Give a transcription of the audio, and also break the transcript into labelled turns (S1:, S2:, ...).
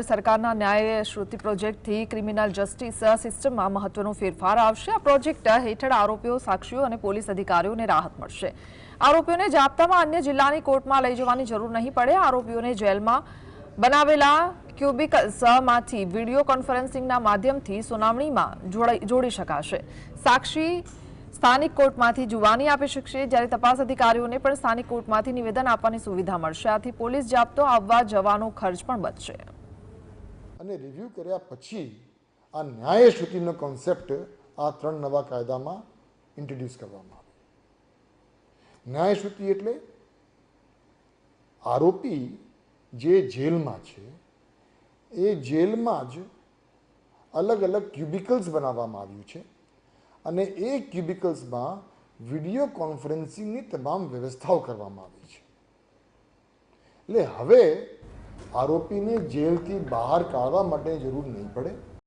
S1: સરકારના ન્યાય શ્રુતિ પ્રોજેક્ટથી ક્રિમિનલ જસ્ટિસ સિસ્ટમમાં મહત્વનો ફેરફાર આવશે। આ પ્રોજેક્ટ હેઠળ આરોપીઓ, સાક્ષીઓ અને પોલીસ અધિકારીઓને રાહત મળશે। આરોપીઓને જાપ્તામાં અન્ય જિલ્લાની કોર્ટમાં લઈ જવાની જરૂર નહીં પડે। આરોપીઓને જેલમાં બનાવેલા ક્યુબિકલ્સમાંથી વિડીયો કોન્ફરન્સિંગના માધ્યમથી સુનાવણીમાં જોડી શકાશે। સાક્ષી સ્થાનિક કોર્ટમાંથી જુબાની આપી શકશે, જ્યારે તપાસ અધિકારીઓને પણ સ્થાનિક કોર્ટમાંથી નિવેદન આપવાની સુવિધા મળશે। આથી પોલીસ જાપ્તો આવવા જવાનો ખર્ચ પણ બચશે।
S2: અને રિવ્યૂ કર્યા પછી આ ન્યાય શ્રુતિનો કોન્સેપ્ટ આ 3 નવા કાયદામાં ઇન્ટ્રોડ્યુસ કરવામાં આવે। ન્યાય શ્રુતિ એટલે આરોપી જે જેલમાં છે એ જેલમાં જ અલગ અલગ ક્યુબિકલ્સ બનાવવામાં આવ્યું છે અને એ ક્યુબિકલ્સમાં વિડીયો કોન્ફરન્સિંગની તમામ વ્યવસ્થાઓ કરવામાં આવી છે। એટલે હવે આરોપીને જેલથી બહાર કાઢવા માટે જરૂર નહીં પડે।